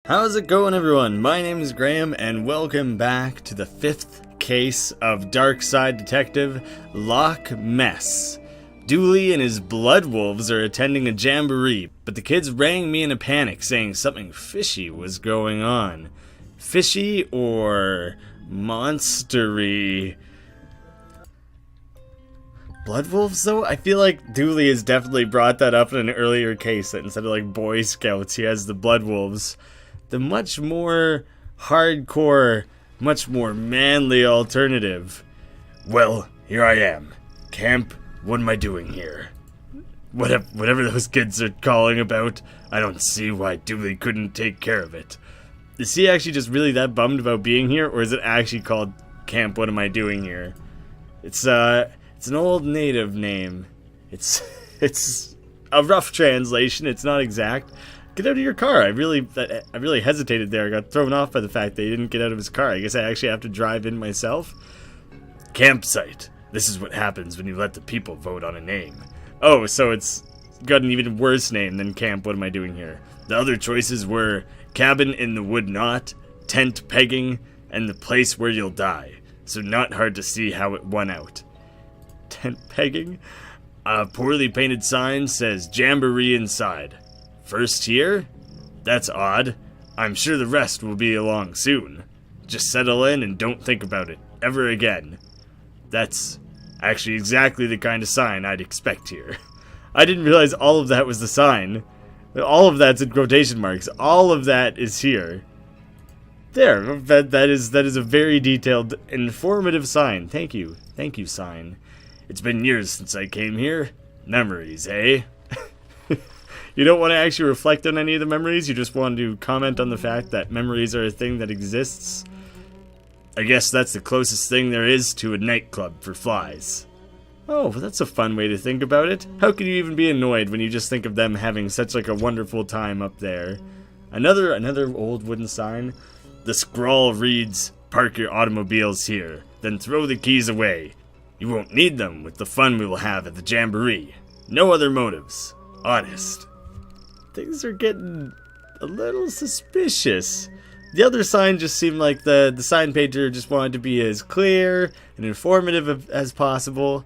How's it going, everyone? My name is Graeme, and welcome back to the 5th case of Darkside Detective, Loch Mess. Dooley and his blood wolves are attending a jamboree, but the kids rang me in a panic saying something fishy was going on. Fishy or monstery? Blood wolves, though? I feel like Dooley has definitely brought that up in an earlier case, that instead of like Boy Scouts, he has the blood wolves. The much more hardcore, much more manly alternative. Well, here I am. Camp, what am I doing here? Whatever those kids are calling about, I don't see why Dooley couldn't take care of it. Is he actually just really that bummed about being here, or is it actually called Camp, what am I doing here? It's an old native name. It's a rough translation, it's not exact. Get out of your car. I really hesitated there. I got thrown off by the fact that he didn't get out of his car. I guess I actually have to drive in myself. Campsite. This is what happens when you let the people vote on a name. Oh, so it's got an even worse name than Camp, what am I doing here? The other choices were Cabin in the Wood Knot, Tent Pegging, and The Place Where You'll Die. So not hard to see how it won out. Tent pegging? A poorly painted sign says Jamboree inside. First here? That's odd. I'm sure the rest will be along soon. Just settle in and don't think about it ever again. That's actually exactly the kind of sign I'd expect here. I didn't realize all of that was the sign. All of that's in quotation marks. All of that is here. There, that is a very detailed, informative sign. Thank you, sign. It's been years since I came here. Memories, eh? You don't want to actually reflect on any of the memories, you just want to comment on the fact that memories are a thing that exists. I guess that's the closest thing there is to a nightclub for flies. Oh, well, that's a fun way to think about it. How can you even be annoyed when you just think of them having such like a wonderful time up there? Another old wooden sign. The scrawl reads, "Park your automobiles here, then throw the keys away. You won't need them with the fun we will have at the Jamboree. No other motives. Honest." Things are getting a little suspicious. The other sign just seemed like the sign painter just wanted to be as clear and informative as possible.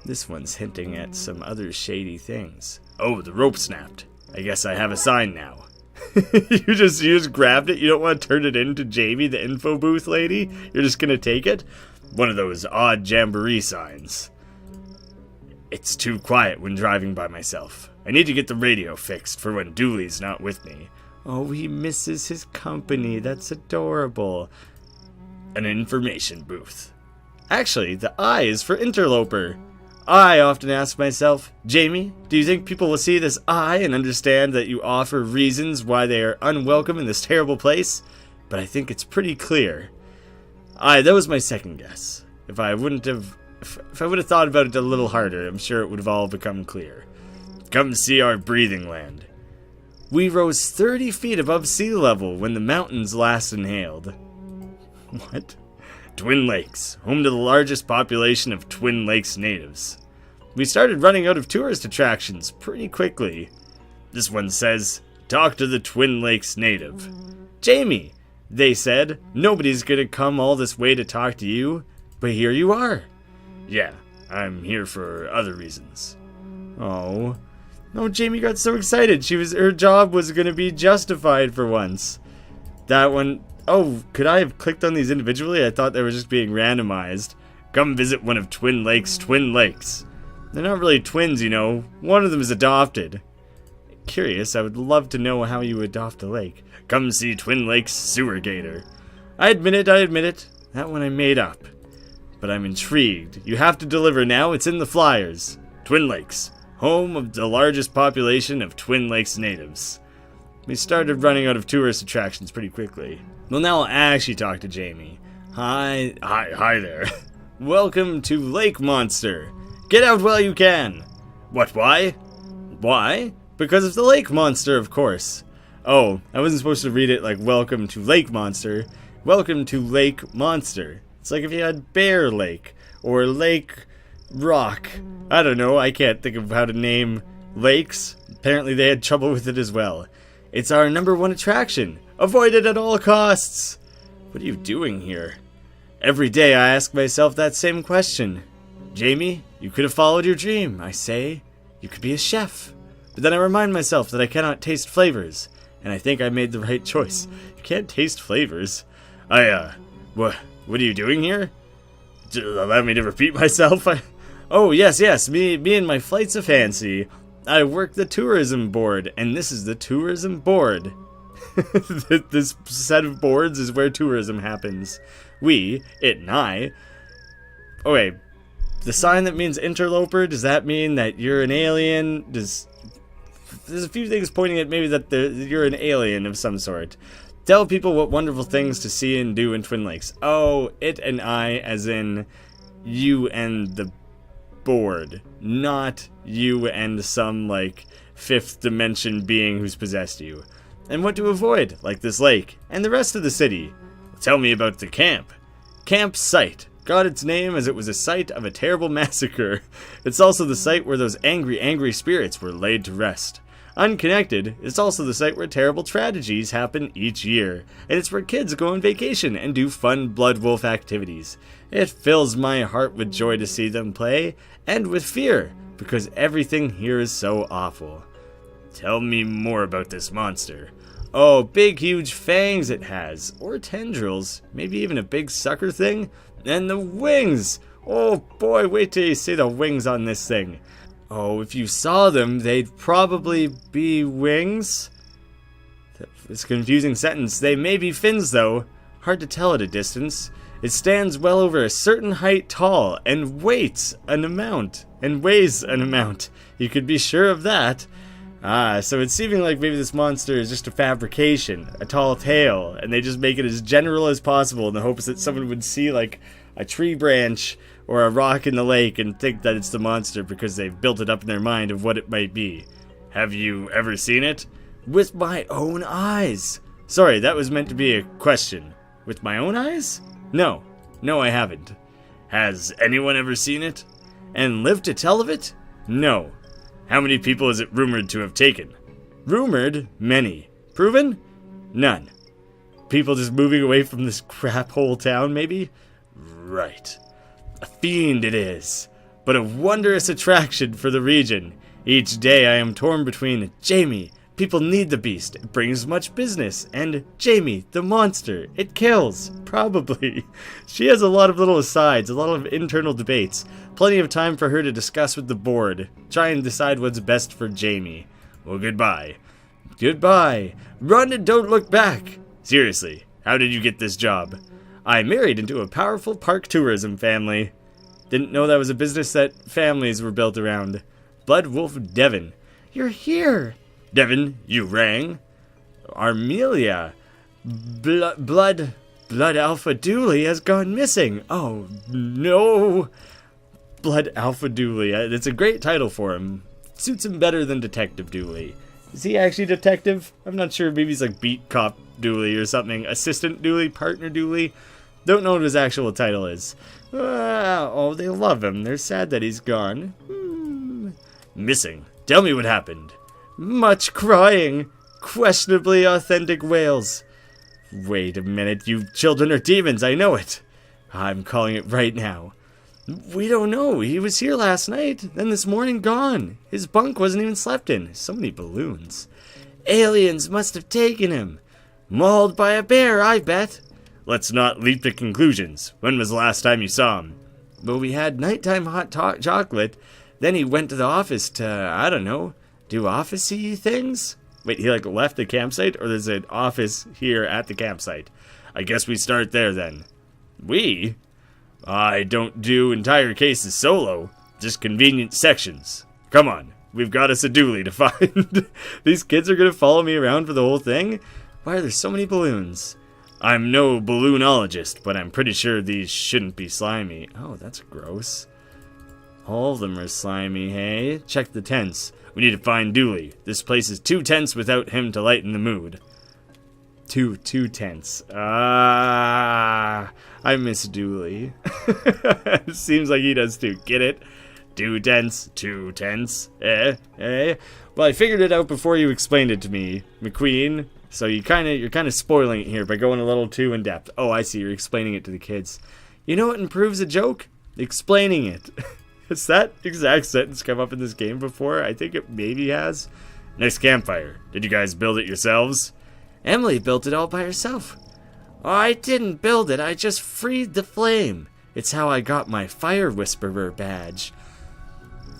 This one's hinting at some other shady things. Oh, the rope snapped. I guess I have a sign now. You just grabbed it? You don't want to turn it in to Jamie, the info booth lady? You're just gonna take it? One of those odd Jamboree signs. It's too quiet when driving by myself. I need to get the radio fixed for when Dooley's not with me. Oh, he misses his company. That's adorable. An information booth. Actually, the I is for interloper. I often ask myself, Jamie, do you think people will see this I and understand that you offer reasons why they are unwelcome in this terrible place? But I think it's pretty clear. That was my second guess. If I would have thought about it a little harder, I'm sure it would have all become clear. Come see our breathing land. We rose 30 feet above sea level when the mountains last inhaled. What? Twin Lakes, home to the largest population of Twin Lakes natives. We started running out of tourist attractions pretty quickly. This one says, talk to the Twin Lakes native. Jamie, they said, nobody's gonna come all this way to talk to you, but here you are. Yeah, I'm here for other reasons. Oh. No, Jamie got so excited. Her job was gonna be justified for once. That one. Oh, could I have clicked on these individually? I thought they were just being randomized. Come visit one of Twin Lakes' Twin Lakes. They're not really twins, you know. One of them is adopted. Curious, I would love to know how you adopt a lake. Come see Twin Lakes Sewer Gator. I admit it. That one I made up. But I'm intrigued. You have to deliver now. It's in the flyers. Twin Lakes, home of the largest population of Twin Lakes natives. We started running out of tourist attractions pretty quickly. Well, now I'll actually talk to Jamie. Hi there. Welcome to Lake Monster. Get out while you can. What, why? Why? Because of the Lake Monster, of course. Oh, I wasn't supposed to read it like welcome to Lake Monster. Welcome to Lake Monster. It's like if you had Bear Lake or Lake Rock. I don't know, I can't think of how to name lakes. Apparently they had trouble with it as well. It's our #1 attraction. Avoid it at all costs! What are you doing here? Every day I ask myself that same question. Jamie, you could have followed your dream, I say. You could be a chef. But then I remind myself that I cannot taste flavors, and I think I made the right choice. You can't taste flavors. What are you doing here? Allow me to repeat myself? Oh, yes, me and my flights of fancy. I work the tourism board, and this is the tourism board. This set of boards is where tourism happens. We, it and I... Oh, wait. The sign that means interloper, does that mean that you're an alien? There's a few things pointing at maybe that you're an alien of some sort. Tell people what wonderful things to see and do in Twin Lakes. Oh, it and I, as in you and the board. Not you and some, like, fifth dimension being who's possessed you. And what to avoid, like this lake, and the rest of the city. Tell me about the camp. Camp Site got its name as it was a site of a terrible massacre. It's also the site where those angry spirits were laid to rest. Unconnected, it's also the site where terrible tragedies happen each year, and it's where kids go on vacation and do fun Blood Wolf activities. It fills my heart with joy to see them play, and with fear, because everything here is so awful. Tell me more about this monster. Oh, big huge fangs it has, or tendrils, maybe even a big sucker thing, and the wings! Oh boy, wait till you see the wings on this thing. Oh, if you saw them, they'd probably be wings? It's a confusing sentence. They may be fins, though. Hard to tell at a distance. It stands well over a certain height tall, and weighs an amount. You could be sure of that. So it's seeming like maybe this monster is just a fabrication, a tall tale, and they just make it as general as possible in the hopes that someone would see, like, a tree branch or a rock in the lake and think that it's the monster because they've built it up in their mind of what it might be. Have you ever seen it? With my own eyes. Sorry, that was meant to be a question. With my own eyes? No, I haven't. Has anyone ever seen it? And lived to tell of it? No. How many people is it rumored to have taken? Rumored? Many. Proven? None. People just moving away from this crap hole town, maybe? Right. A fiend it is, but a wondrous attraction for the region. Each day I am torn between Jamie, people need the beast, it brings much business, and Jamie, the monster, it kills, probably. She has a lot of little asides, a lot of internal debates, plenty of time for her to discuss with the board, try and decide what's best for Jamie. Well, goodbye. Goodbye. Run and don't look back. Seriously, how did you get this job? I married into a powerful park tourism family. Didn't know that was a business that families were built around. Blood Wolf Devon. You're here. Devon, you rang? Armelia. Blood Alpha Dooley has gone missing. Oh, no. Blood Alpha Dooley. It's a great title for him. Suits him better than Detective Dooley. Is he actually detective? I'm not sure. Maybe he's like beat cop Dooley or something. Assistant Dooley, partner Dooley. Don't know what his actual title is. Oh, they love him. They're sad that he's gone. Missing. Tell me what happened. Much crying. Questionably authentic wails. Wait a minute. You children are demons. I know it. I'm calling it right now. We don't know. He was here last night. Then this morning gone. His bunk wasn't even slept in. So many balloons. Aliens must have taken him. Mauled by a bear, I bet. Let's not leap to conclusions. When was the last time you saw him? Well, we had nighttime hot chocolate. Then he went to the office to, I don't know, do office-y things? Wait, he like left the campsite? Or there's an office here at the campsite? I guess we start there then. We? I don't do entire cases solo. Just convenient sections. Come on. We've got us a Dooley to find. These kids are going to follow me around for the whole thing? Why are there so many balloons? I'm no balloonologist, but I'm pretty sure these shouldn't be slimy. Oh, that's gross. All of them are slimy, hey? Check the tents. We need to find Dooley. This place is too tense without him to lighten the mood. Too tense. I miss Dooley. Seems like he does too. Get it? Too tense. Well, I figured it out before you explained it to me. McQueen, So you're kind of spoiling it here by going a little too in depth. Oh, I see. You're explaining it to the kids. You know what improves a joke? Explaining it. Has that exact sentence come up in this game before? I think it maybe has. Next campfire. Did you guys build it yourselves? Emily built it all by herself. Oh, I didn't build it. I just freed the flame. It's how I got my Fire Whisperer badge.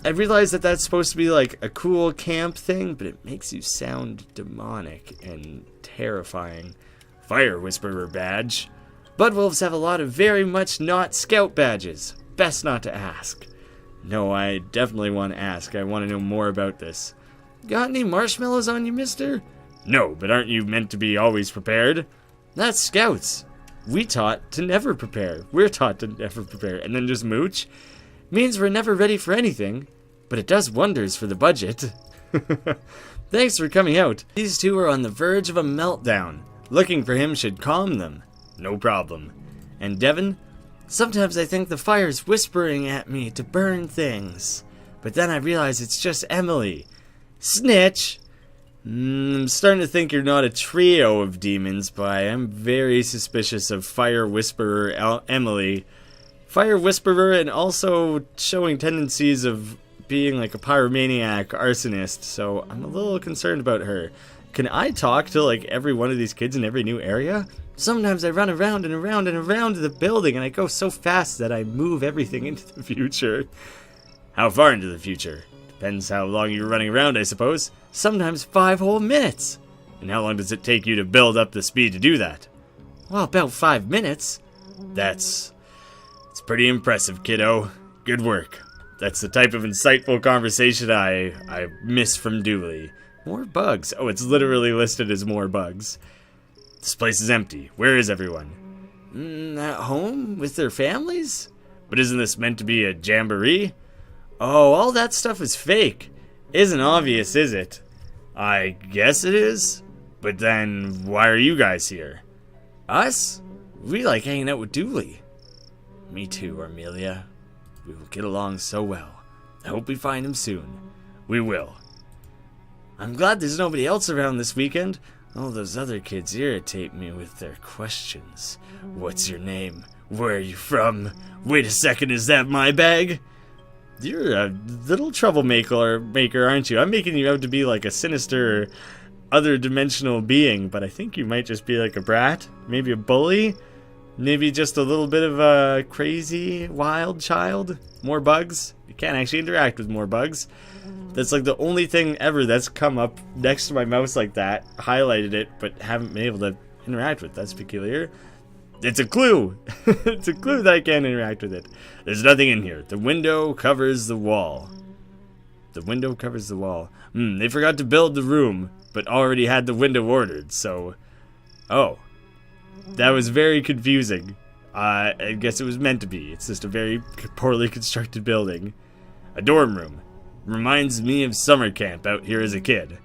I realize that that's supposed to be like a cool camp thing, but it makes you sound demonic and terrifying. Fire Whisperer badge. Bloodwolves have a lot of very much not scout badges. Best not to ask. No, I definitely want to ask. I want to know more about this. Got any marshmallows on you, mister? No, but aren't you meant to be always prepared? That's scouts. We taught to never prepare. We're taught to never prepare. And then just mooch? Means we're never ready for anything, but it does wonders for the budget. Thanks for coming out. These two are on the verge of a meltdown. Looking for him should calm them. No problem. And Devin? Sometimes I think the fire's whispering at me to burn things. But then I realize it's just Emily. Snitch! I'm starting to think you're not a trio of demons, but I am very suspicious of Fire Whisperer Emily. Fire Whisperer, and also showing tendencies of being like a pyromaniac arsonist, so I'm a little concerned about her. Can I talk to like every one of these kids in every new area? Sometimes I run around and around and around the building, and I go so fast that I move everything into the future. How far into the future? Depends how long you're running around, I suppose. Sometimes 5 whole minutes. And how long does it take you to build up the speed to do that? Well, about 5 minutes. It's pretty impressive, kiddo. Good work. That's the type of insightful conversation I miss from Dooley. More bugs. Oh, it's literally listed as more bugs. This place is empty. Where is everyone? At home? With their families? But isn't this meant to be a jamboree? Oh, all that stuff is fake. Isn't obvious, is it? I guess it is. But then, why are you guys here? Us? We like hanging out with Dooley. Me too, Amelia. We will get along so well. I hope we find him soon. We will. I'm glad there's nobody else around this weekend. All those other kids irritate me with their questions. What's your name? Where are you from? Wait a second, is that my bag? You're a little troublemaker, aren't you? I'm making you out to be like a sinister, other-dimensional being, but I think you might just be like a brat, maybe a bully, maybe just a little bit of a crazy, wild child. More bugs. You can't actually interact with more bugs. That's like the only thing ever that's come up next to my mouse like that, highlighted it, but haven't been able to interact with. That's peculiar. It's a clue. It's a clue that I can't interact with it. There's nothing in here. The window covers the wall. The window covers the wall. They forgot to build the room, but already had the window ordered, so... Oh. That was very confusing. I guess it was meant to be. It's just a very poorly constructed building. A dorm room. Reminds me of summer camp out here as a kid.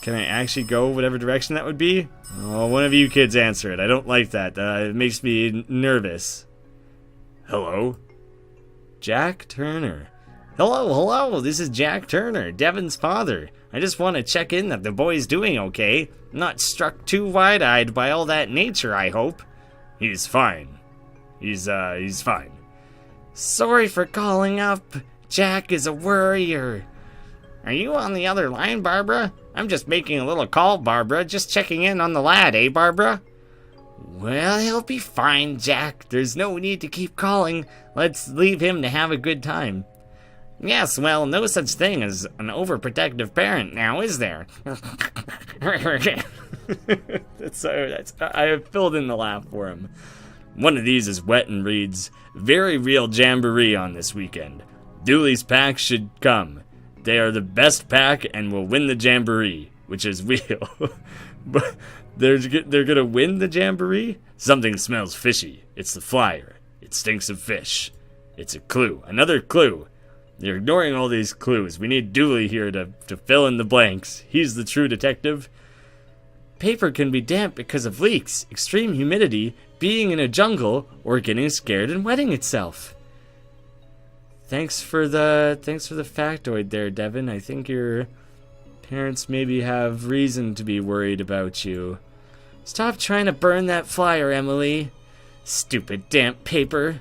Can I actually go whatever direction that would be? Oh, one of you kids answer it. I don't like that. It makes me nervous. Hello? Jack Turner. Hello. This is Jack Turner, Devin's father. I just want to check in that the boy's doing okay. Not struck too wide-eyed by all that nature, I hope. He's fine. He's fine. Sorry for calling up. Jack is a worrier. Are you on the other line, Barbara? I'm just making a little call, Barbara. Just checking in on the lad, eh, Barbara? Well, he'll be fine, Jack. There's no need to keep calling. Let's leave him to have a good time. Yes, well, no such thing as an overprotective parent now, is there? I have filled in the laugh for him. One of these is wet and reads, Very real Jamboree on this weekend. Dooley's pack should come. They are the best pack and will win the Jamboree, which is real. But they're gonna win the Jamboree? Something smells fishy. It's the flyer. It stinks of fish. It's a clue. Another clue. You're ignoring all these clues. We need Dooley here to fill in the blanks. He's the true detective. Paper can be damp because of leaks, extreme humidity, being in a jungle, or getting scared and wetting itself. Thanks for the factoid there, Devin. I think your Parents maybe have reason to be worried about you. Stop trying to burn that flyer, Emily. Stupid damp paper.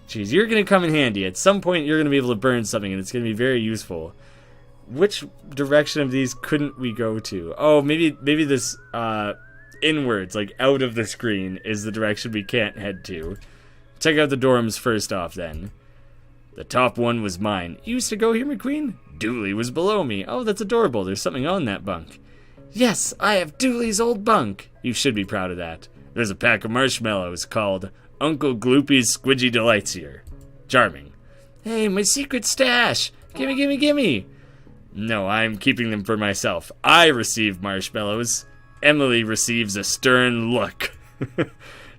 Jeez, you're going to come in handy. At some point, you're going to be able to burn something, and it's going to be very useful. Which direction of these couldn't we go to? Oh, maybe this inwards, like out of the screen, is the direction we can't head to. Check out the dorms first off, then. The top one was mine. You used to go here, McQueen? Dooley was below me. Oh, that's adorable. There's something on that bunk. Yes, I have Dooley's old bunk. You should be proud of that. There's a pack of marshmallows called Uncle Gloopy's Squidgy Delights here. Charming. Hey, my secret stash. Gimme, gimme, gimme. No, I'm keeping them for myself. I receive marshmallows. Emily receives a stern look.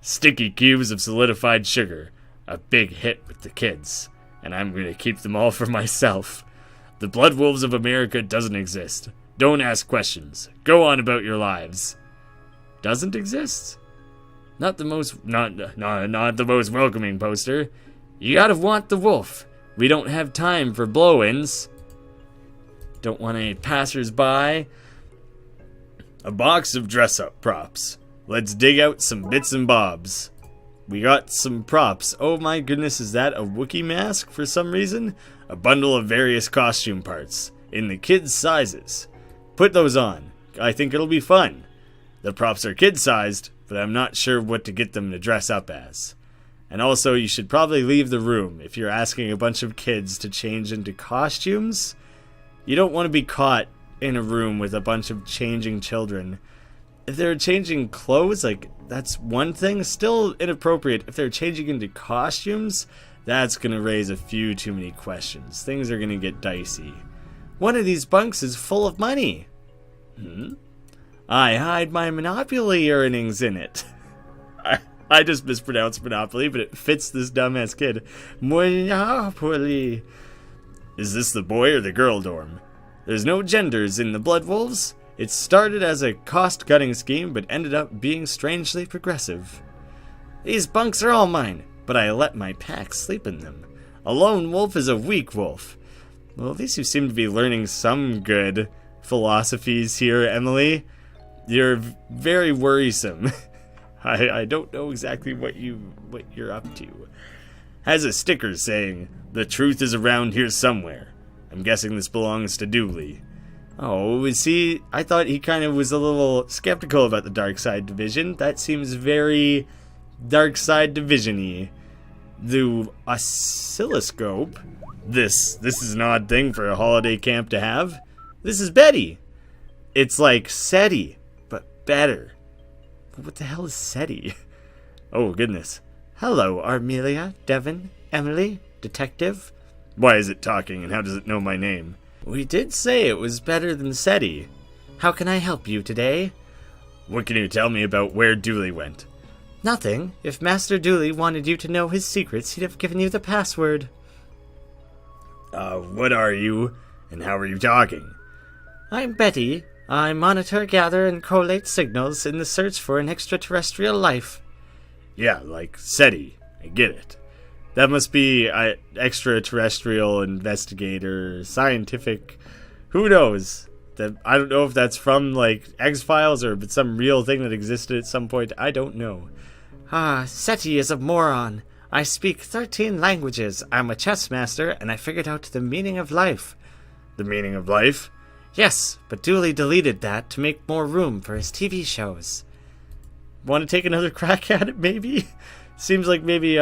Sticky cubes of solidified sugar. A big hit with the kids. And I'm going to keep them all for myself. The Blood Wolves of America doesn't exist. Don't ask questions. Go on about your lives. Doesn't exist? Not the most welcoming poster. You gotta want the wolf. We don't have time for blow-ins. Don't want any passers-by. A box of dress-up props. Let's dig out some bits and bobs. We got some props. Oh my goodness, is that a Wookiee mask for some reason? A bundle of various costume parts. In the kids' sizes. Put those on. I think it'll be fun. The props are kid-sized, but I'm not sure what to get them to dress up as. And also, you should probably leave the room if you're asking a bunch of kids to change into costumes. You don't want to be caught in a room with a bunch of changing children. If they're changing clothes, like, that's one thing. Still inappropriate. If they're changing into costumes, that's going to raise a few too many questions. Things are going to get dicey. One of these bunks is full of money. I hide my Monopoly earnings in it. I just mispronounced Monopoly, but it fits this dumbass kid. Monopoly. Is this the boy or the girl dorm? There's no genders in the Blood Wolves. It started as a cost-cutting scheme, but ended up being strangely progressive. These bunks are all mine, but I let my pack sleep in them. A lone wolf is a weak wolf. Well, at least you seem to be learning some good philosophies here, Emily. You're very worrisome. I don't know exactly what you're up to. Has a sticker saying, "The truth is around here somewhere." I'm guessing this belongs to Dooley. Oh, is he? I thought he kind of was a little skeptical about the Darkside Division. That seems very Darkside Division-y. The oscilloscope. This is an odd thing for a holiday camp to have. This is Betty. It's like SETI, but better. What the hell is SETI? Oh, goodness. Hello, Armelia, Devon, Emily, Detective. Why is it talking, and how does it know my name? We did say it was better than SETI. How can I help you today? What can you tell me about where Dooley went? Nothing. If Master Dooley wanted you to know his secrets, he'd have given you the password. What are you, and how are you talking? I'm Betty. I monitor, gather, and collate signals in the search for an extraterrestrial life. Yeah, like SETI. I get it. That must be extraterrestrial investigator, scientific. Who knows? I don't know if that's from like X-Files or if it's some real thing that existed at some point. I don't know. SETI is a moron. I speak 13 languages. I'm a chess master, and I figured out the meaning of life. The meaning of life? Yes, but Dooley deleted that to make more room for his TV shows. Want to take another crack at it, maybe? Seems like maybe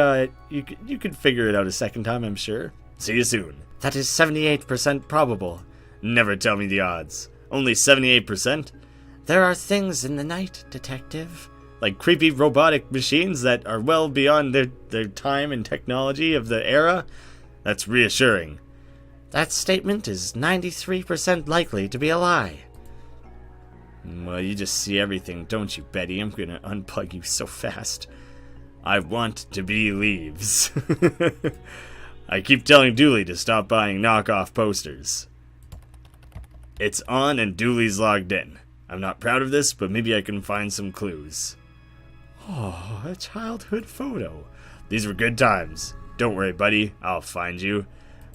you could figure it out a second time, I'm sure. See you soon. That is 78% probable. Never tell me the odds. Only 78%? There are things in the night, Detective. Like creepy robotic machines that are well beyond their time and technology of the era? That's reassuring. That statement is 93% likely to be a lie. Well, you just see everything, don't you, Betty? I'm gonna unplug you so fast. I want to be leaves. I keep telling Dooley to stop buying knockoff posters. It's on and Dooley's logged in. I'm not proud of this, but maybe I can find some clues. Oh, a childhood photo. These were good times. Don't worry, buddy. I'll find you.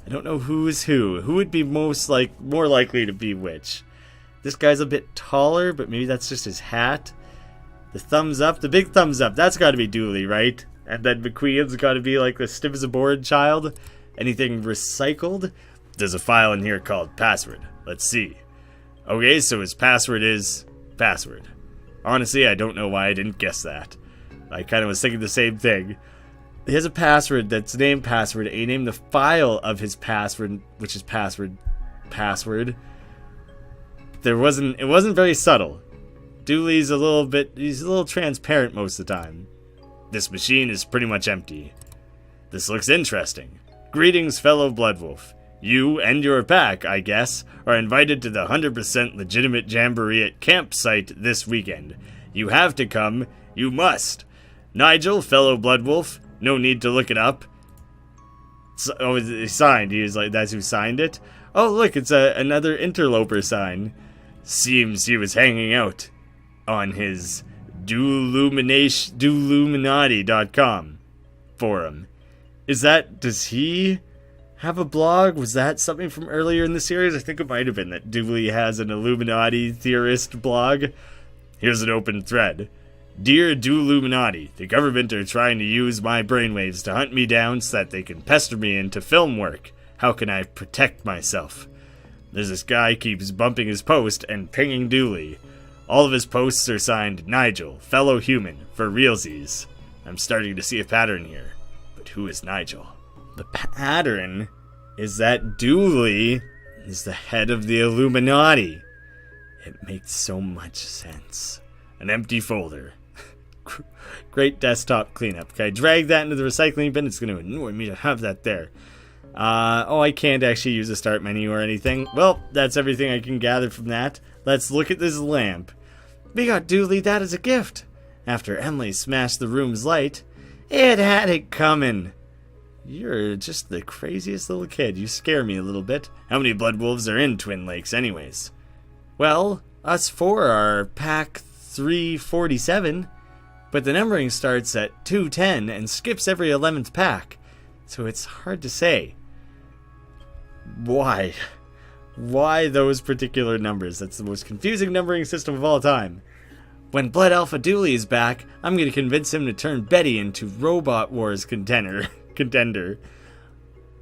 I don't know who's who. Who would be more likely to be which? This guy's a bit taller, but maybe that's just his hat. The thumbs up, the big thumbs up, that's got to be Dooley, right? And then McQueen's got to be like the stiff as a board child. Anything recycled? There's a file in here called password. Let's see. Okay, so his password is password. Honestly, I don't know why I didn't guess that. I kind of was thinking the same thing. He has a password that's named password. He named the file of his password, which is password. It wasn't very subtle. Dooley's he's a little transparent most of the time. This machine is pretty much empty. This looks interesting. Greetings, fellow Bloodwolf. You and your pack, I guess, are invited to the 100% legitimate Jamboree at campsite this weekend. You have to come. You must. Nigel, fellow Bloodwolf. No need to look it up. Oh, he signed. He was like, that's who signed it? Oh, look, it's another interloper sign. Seems he was hanging out on his Dooluminati.com forum. Does he have a blog? Was that something from earlier in the series? I think it might have been that Dooley has an Illuminati theorist blog. Here's an open thread. Dear Dooluminati, the government are trying to use my brainwaves to hunt me down so that they can pester me into film work. How can I protect myself? There's this guy keeps bumping his post and pinging Dooley. All of his posts are signed Nigel, fellow human, for realsies. I'm starting to see a pattern here. But who is Nigel? The pattern is that Dooley is the head of the Illuminati. It makes so much sense. An empty folder. Great desktop cleanup. Can I drag that into the recycling bin? It's going to annoy me to have that there. I can't actually use a start menu or anything. Well, that's everything I can gather from that. Let's look at this lamp. We got Dooley that as a gift. After Emily smashed the room's light, it had it coming. You're just the craziest little kid. You scare me a little bit. How many blood wolves are in Twin Lakes anyways? Well, us four are pack 347, but the numbering starts at 210 and skips every 11th pack, so it's hard to say. Why those particular numbers? That's the most confusing numbering system of all time. When Blood Alpha Dooley is back, I'm going to convince him to turn Betty into Robot Wars contender.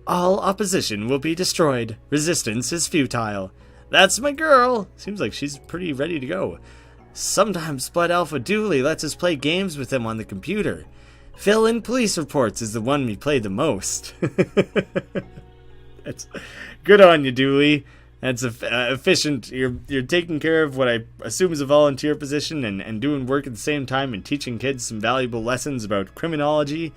All opposition will be destroyed. Resistance is futile. That's my girl. Seems like she's pretty ready to go. Sometimes Blood Alpha Dooley lets us play games with him on the computer. Fill in police reports is the one we play the most. That's good on you, Dooley. That's efficient. You're taking care of what I assume is a volunteer position and doing work at the same time and teaching kids some valuable lessons about criminology.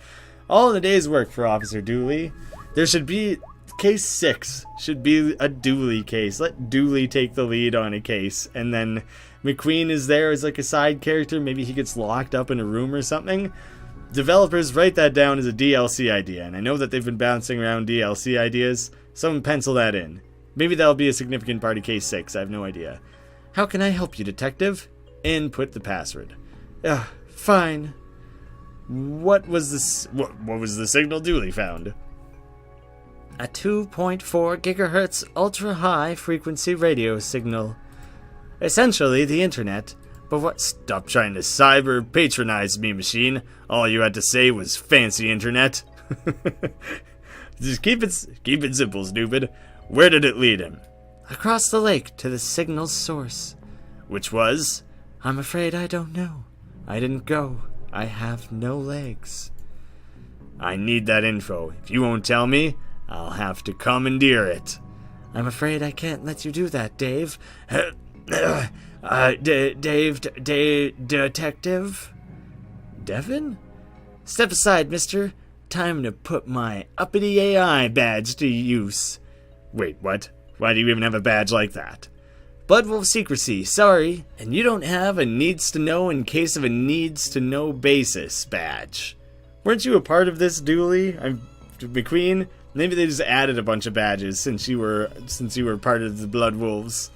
All in a day's work for Officer Dooley. There should be... Case 6 should be a Dooley case. Let Dooley take the lead on a case. And then McQueen is there as like a side character. Maybe he gets locked up in a room or something. Developers, write that down as a DLC idea. And I know that they've been bouncing around DLC ideas. Someone pencil that in. Maybe that'll be a significant part of Case 6. I have no idea. How can I help you, detective? Input the password. Fine. What was the signal Dooley found? A 2.4 gigahertz ultra-high frequency radio signal. Essentially the internet. But what? Stop trying to cyber patronize me, machine. All you had to say was fancy internet. Just keep it simple, stupid. Where did it lead him? Across the lake to the signal's source. Which was? I'm afraid I don't know. I didn't go. I have no legs. I need that info. If you won't tell me, I'll have to commandeer it. I'm afraid I can't let you do that, Dave. Detective? Devin? Step aside, mister. Time to put my uppity AI badge to use. Wait, what? Why do you even have a badge like that? Bloodwolf secrecy, sorry. And you don't have a needs to know in case of a needs to know basis badge. Weren't you a part of this, Dooley? McQueen? Maybe they just added a bunch of badges since you were part of the Blood Wolves.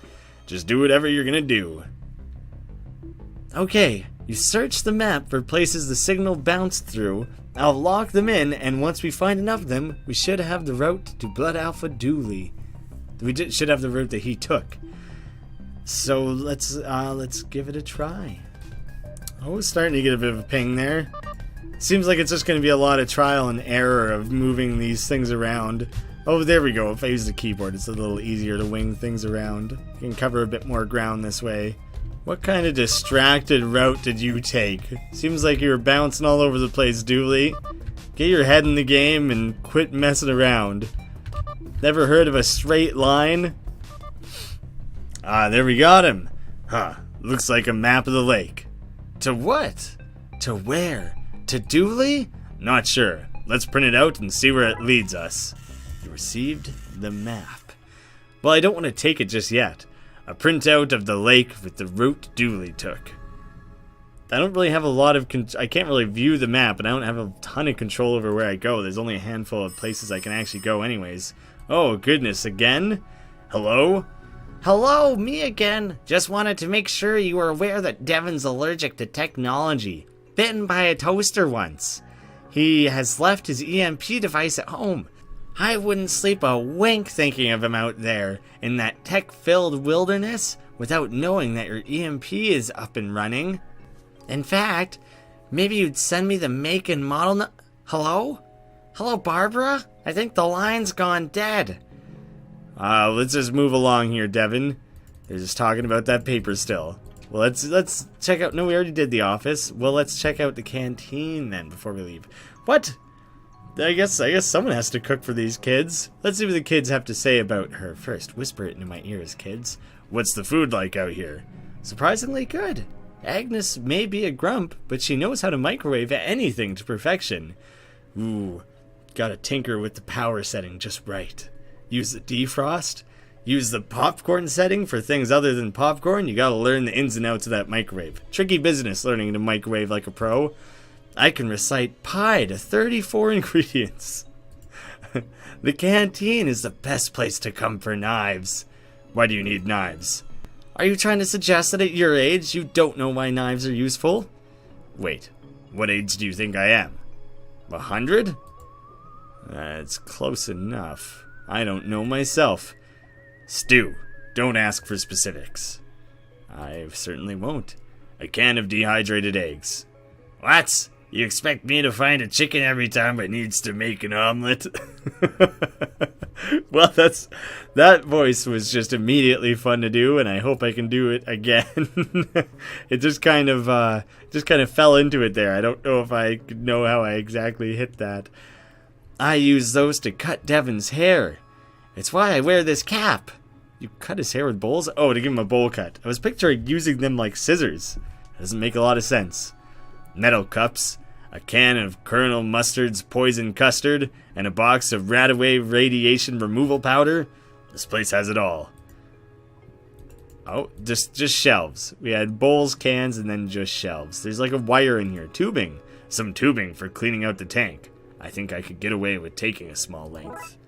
Just do whatever you're gonna do. Okay, you search the map for places the signal bounced through. I'll lock them in, and once we find enough of them, we should have the route to Blood Alpha Dooley. We should have the route that he took. So let's give it a try. Oh, starting to get a bit of a ping there. Seems like it's just going to be a lot of trial and error of moving these things around. Oh, there we go. If I use the keyboard, it's a little easier to wing things around. You can cover a bit more ground this way. What kind of distracted route did you take? Seems like you were bouncing all over the place, Dooley. Get your head in the game and quit messing around. Never heard of a straight line? Ah, there we got him. Huh, looks like a map of the lake. To what? To where? To Dooley? Not sure. Let's print it out and see where it leads us. You received the map. Well, I don't want to take it just yet. A printout of the lake with the route Dooley took. I don't really have a lot of... I can't really view the map, and I don't have a ton of control over where I go. There's only a handful of places I can actually go anyways. Oh, goodness, again? Hello? Hello, me again. Just wanted to make sure you were aware that Devin's allergic to technology. Bitten by a toaster once. He has left his EMP device at home. I wouldn't sleep a wink thinking of him out there in that tech-filled wilderness without knowing that your EMP is up and running. In fact, maybe you'd send me the make and model Hello? Hello, Barbara? I think the line's gone dead. Let's just move along here, Devin. They're just talking about that paper still. Well, let's check out... No, we already did the office. Well, let's check out the canteen then before we leave. What? I guess someone has to cook for these kids. Let's see what the kids have to say about her. First, whisper it into my ears, kids. What's the food like out here? Surprisingly good. Agnes may be a grump, but she knows how to microwave anything to perfection. Ooh, gotta tinker with the power setting just right. Use the defrost. Use the popcorn setting for things other than popcorn. You gotta learn the ins and outs of that microwave. Tricky business learning to microwave like a pro. I can recite pi to 34 ingredients. The canteen is the best place to come for knives. Why do you need knives? Are you trying to suggest that at your age you don't know why knives are useful? Wait, what age do you think I am? 100? That's close enough. I don't know myself. Stu, don't ask for specifics. I certainly won't. A can of dehydrated eggs. What? You expect me to find a chicken every time it needs to make an omelet? Well, that voice was just immediately fun to do, and I hope I can do it again. It just kind of fell into it there. I don't know if I know how I exactly hit that. I use those to cut Devin's hair. It's why I wear this cap. You cut his hair with bowls? Oh, to give him a bowl cut. I was picturing using them like scissors. Doesn't make a lot of sense. Metal cups, a can of Colonel Mustard's poison custard, and a box of Radaway radiation removal powder. This place has it all. Oh, just shelves. We had bowls, cans, and then just shelves. There's like a wire in here. Tubing. Some tubing for cleaning out the tank. I think I could get away with taking a small length.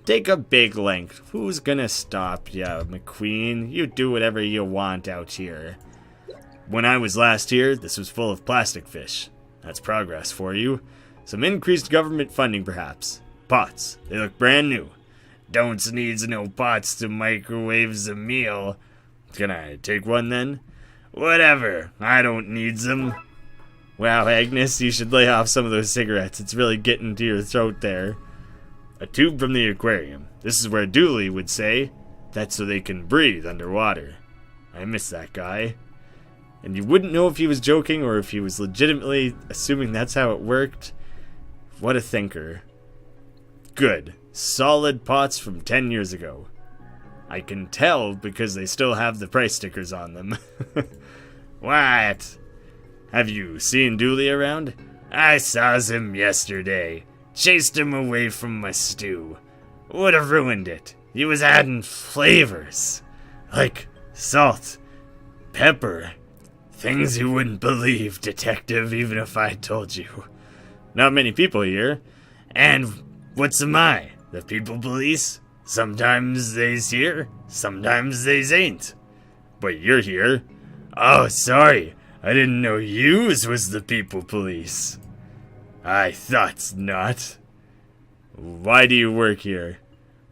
Take a big length. Who's gonna stop ya, McQueen? You do whatever you want out here. When I was last here, this was full of plastic fish. That's progress for you. Some increased government funding, perhaps. Pots. They look brand new. Don't needs no pots to microwave the meal. Can I take one then? Whatever. I don't need them. Wow, Agnes, you should lay off some of those cigarettes. It's really getting to your throat there. A tube from the aquarium. This is where Dooley would say, that's so they can breathe underwater. I miss that guy. And you wouldn't know if he was joking or if he was legitimately assuming that's how it worked. What a thinker. Good. Solid pots from 10 years ago. I can tell because they still have the price stickers on them. What? Have you seen Dooley around? I saw him yesterday. Chased him away from my stew. Would have ruined it. He was adding flavors. Like salt, pepper. Things you wouldn't believe, detective, even if I told you. Not many people here. And what's am I? The people police? Sometimes they's here, sometimes they's ain't. But you're here. Oh, sorry. I didn't know yous was the people police. I thought not. Why do you work here?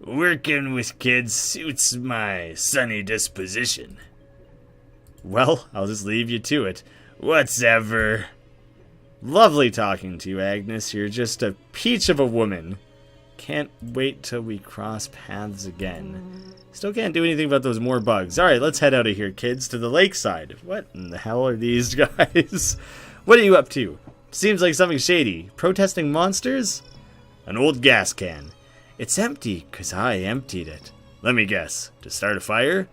Working with kids suits my sunny disposition. Well, I'll just leave you to it. Whatever. Lovely talking to you, Agnes. You're just a peach of a woman. Can't wait till we cross paths again. Still can't do anything about those more bugs. Alright, let's head out of here, kids, to the lakeside. What in the hell are these guys? What are you up to? Seems like something shady. Protesting monsters? An old gas can. It's empty, 'cause I emptied it. Let me guess. To start a fire?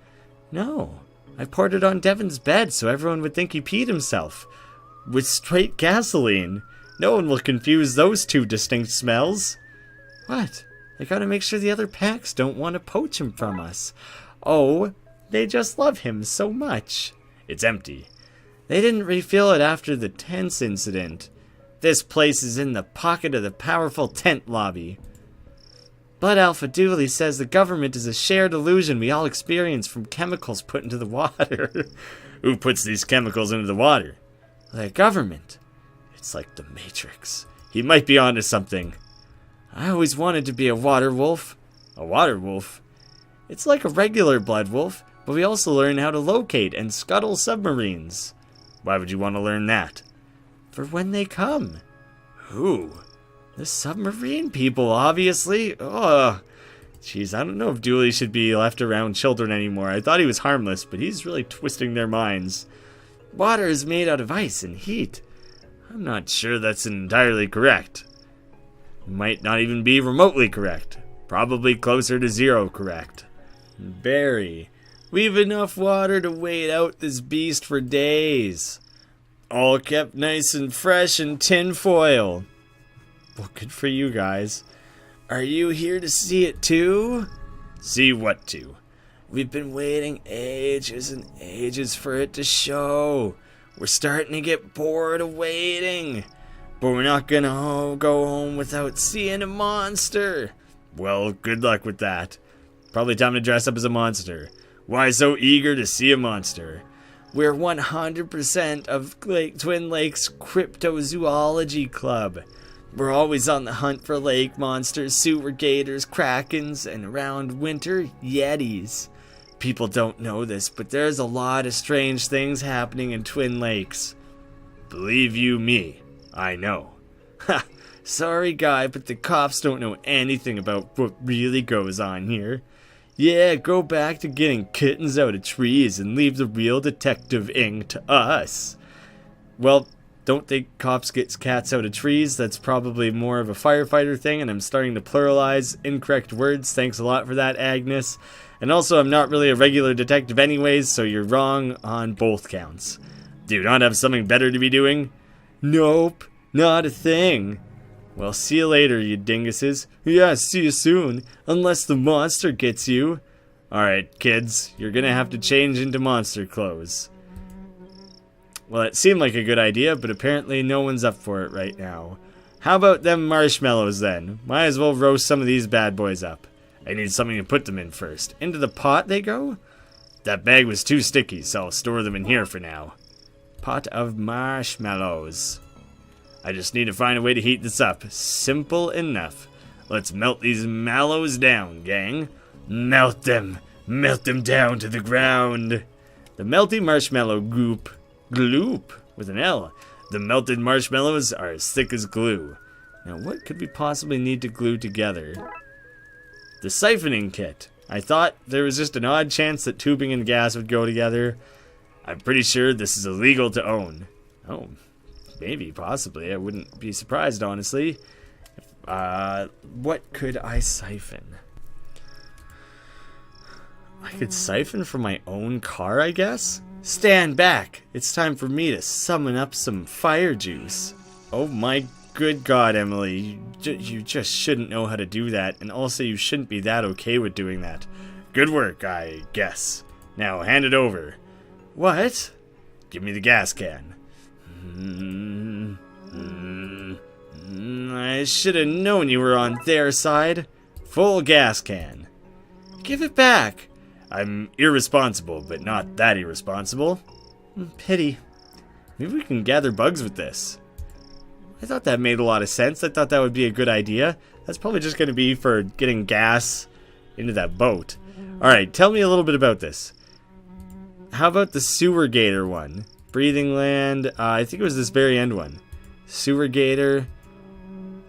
No. I poured it on Devon's bed so everyone would think he peed himself. With straight gasoline. No one will confuse those two distinct smells. What? I gotta make sure the other packs don't want to poach him from us. Oh, they just love him so much. It's empty. They didn't refill it after the tents incident. This place is in the pocket of the powerful tent lobby. Blood Alpha Dooley says the government is a shared illusion we all experience from chemicals put into the water. Who puts these chemicals into the water? The government. It's like the Matrix. He might be onto something. I always wanted to be a water wolf. A water wolf? It's like a regular blood wolf, but we also learn how to locate and scuttle submarines. Why would you want to learn that? For when they come. Who? The submarine people, obviously. Ugh. Jeez, I don't know if Dooley should be left around children anymore. I thought he was harmless, but he's really twisting their minds. Water is made out of ice and heat. I'm not sure that's entirely correct. Might not even be remotely correct. Probably closer to zero correct. Barry, we've enough water to wait out this beast for days. All kept nice and fresh in tin foil. Well, good for you guys. Are you here to see it too? See what to? We've been waiting ages and ages for it to show. We're starting to get bored of waiting. But we're not gonna go home without seeing a monster. Well, good luck with that. Probably time to dress up as a monster. Why so eager to see a monster? We're 100% of Twin Lakes Cryptozoology Club. We're always on the hunt for lake monsters, sewer gators, krakens, and around winter, yetis. People don't know this, but there's a lot of strange things happening in Twin Lakes. Believe you me, I know. Ha! Sorry, guy, but the cops don't know anything about what really goes on here. Yeah, go back to getting kittens out of trees and leave the real detective ing to us. Well, don't think cops get cats out of trees. That's probably more of a firefighter thing, and I'm starting to pluralize incorrect words. Thanks a lot for that, Agnes. And also, I'm not really a regular detective anyways, so you're wrong on both counts. Do you not have something better to be doing? Nope, not a thing. Well, see you later, you dinguses. Yeah, see you soon, unless the monster gets you. Alright, kids, you're gonna have to change into monster clothes. Well, it seemed like a good idea, but apparently no one's up for it right now. How about them marshmallows then? Might as well roast some of these bad boys up. I need something to put them in first. Into the pot they go? That bag was too sticky, so I'll store them in here for now. Pot of marshmallows. I just need to find a way to heat this up. Simple enough. Let's melt these mallows down, gang. Melt them. Melt them down to the ground. The melty marshmallow gloop with an L. The melted marshmallows are as thick as glue. Now what could we possibly need to glue together? The siphoning kit. I thought there was just an odd chance that tubing and gas would go together. I'm pretty sure this is illegal to own. Oh, maybe, possibly. I wouldn't be surprised, honestly. What could I siphon? I could siphon from my own car, I guess? Stand back! It's time for me to summon up some fire juice. Oh my good God, Emily. You just shouldn't know how to do that, and also you shouldn't be that okay with doing that. Good work, I guess. Now, hand it over. What? Give me the gas can. I should have known you were on their side. Full gas can. Give it back. I'm irresponsible, but not that irresponsible. Pity. Maybe we can gather bugs with this. I thought that made a lot of sense. I thought that would be a good idea. That's probably just going to be for getting gas into that boat. Alright, tell me a little bit about this. How about the sewer gator one? Breathing land. I think it was this very end one. Sewer gator.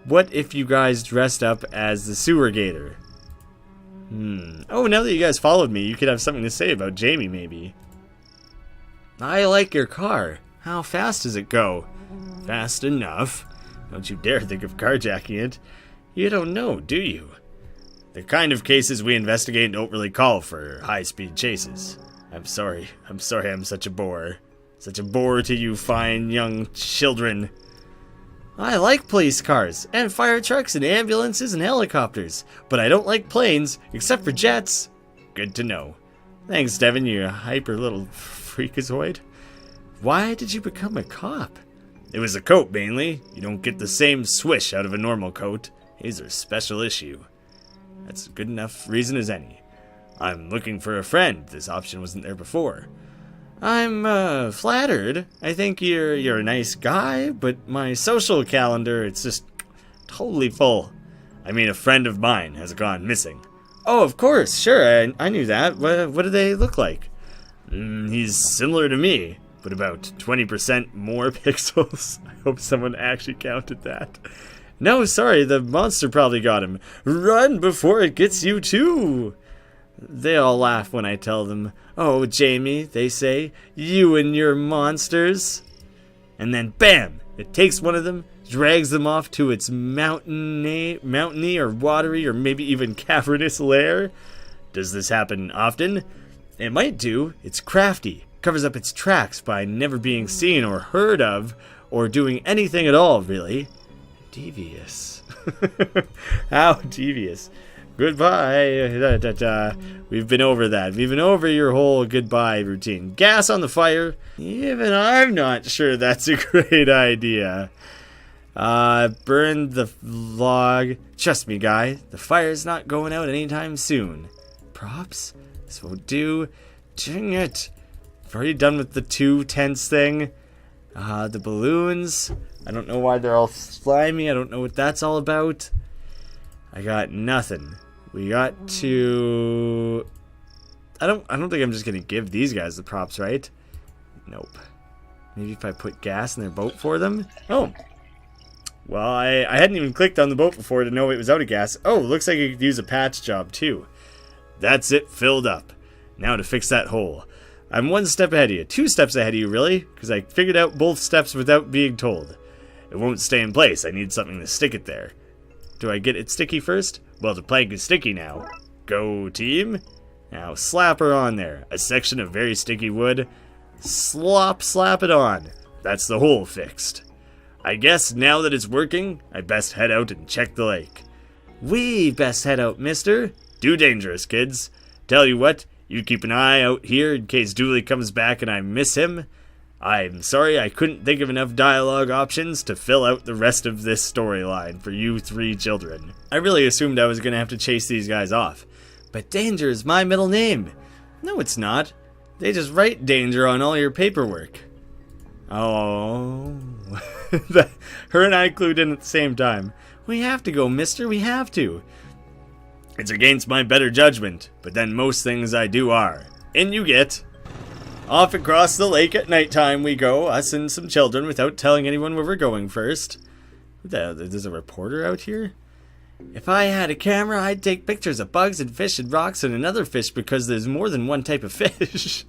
What if you guys dressed up as the sewer gator? Oh, now that you guys followed me, you could have something to say about Jamie, maybe. I like your car. How fast does it go? Fast enough. Don't you dare think of carjacking it. You don't know, do you? The kind of cases we investigate don't really call for high-speed chases. I'm sorry I'm such a bore. Such a bore to you fine young children. I like police cars, and fire trucks, and ambulances, and helicopters, but I don't like planes, except for jets. Good to know. Thanks, Devin, you hyper little freakazoid. Why did you become a cop? It was a coat, mainly. You don't get the same swish out of a normal coat. These are special issue. That's a good enough reason as any. I'm looking for a friend. This option wasn't there before. I'm flattered. I think you're a nice guy, but my social calendar, it's just totally full. I mean, a friend of mine has gone missing. Oh, of course, sure, I knew that. What do they look like? He's similar to me, but about 20% more pixels. I hope someone actually counted that. No, sorry, the monster probably got him. Run before it gets you too! They all laugh when I tell them, oh, Jamie, they say, you and your monsters. And then, bam! It takes one of them, drags them off to its mountainy or watery or maybe even cavernous lair. Does this happen often? It might do. It's crafty. Covers up its tracks by never being seen or heard of or doing anything at all, really. Devious. How devious. Goodbye. We've been over that. We've been over your whole goodbye routine. Gas on the fire. Even I'm not sure that's a great idea. Burn the log. Trust me, guy. The fire's not going out anytime soon. Props? This won't do. Dang it. I've already done with the 2 tents thing. The balloons. I don't know why they're all slimy. I don't know what that's all about. I got nothing. We got to... I don't think I'm just gonna give these guys the props, right? Nope. Maybe if I put gas in their boat for them? Oh. Well, I hadn't even clicked on the boat before to know it was out of gas. Oh, looks like I could use a patch job too. That's it, filled up. Now to fix that hole. I'm 1 step ahead of you. 2 steps ahead of you, really, because I figured out both steps without being told. It won't stay in place. I need something to stick it there. Do I get it sticky first? Well, the plank is sticky now. Go, team. Now, slap her on there. A section of very sticky wood. Slap it on. That's the hole fixed. I guess now that it's working, I best head out and check the lake. We best head out, mister. Too dangerous, kids. Tell you what, you keep an eye out here in case Dooley comes back and I miss him. I'm sorry I couldn't think of enough dialogue options to fill out the rest of this storyline for you 3 children. I really assumed I was going to have to chase these guys off. But Danger is my middle name. No, it's not. They just write Danger on all your paperwork. Oh. Her and I clued in at the same time. We have to go, mister. We have to. It's against my better judgment, but then most things I do are. In you get. Off across the lake at nighttime we go, us and some children, without telling anyone where we're going first. There's a reporter out here? If I had a camera, I'd take pictures of bugs and fish and rocks and another fish because there's more than one type of fish.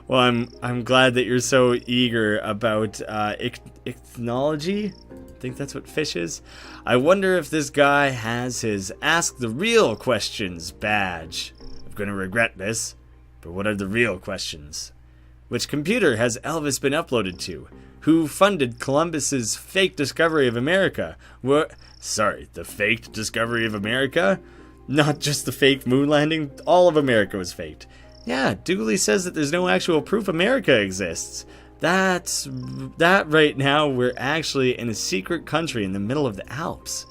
Well, I'm glad that you're so eager about ichthyology. I think that's what fish is. I wonder if this guy has his Ask the Real Questions badge. I'm gonna regret this. But what are the real questions? Which computer has Elvis been uploaded to? Who funded Columbus's fake discovery of America? The faked discovery of America? Not just the fake moon landing, all of America was faked. Yeah, Dooley says that there's no actual proof America exists. That right now we're actually in a secret country in the middle of the Alps.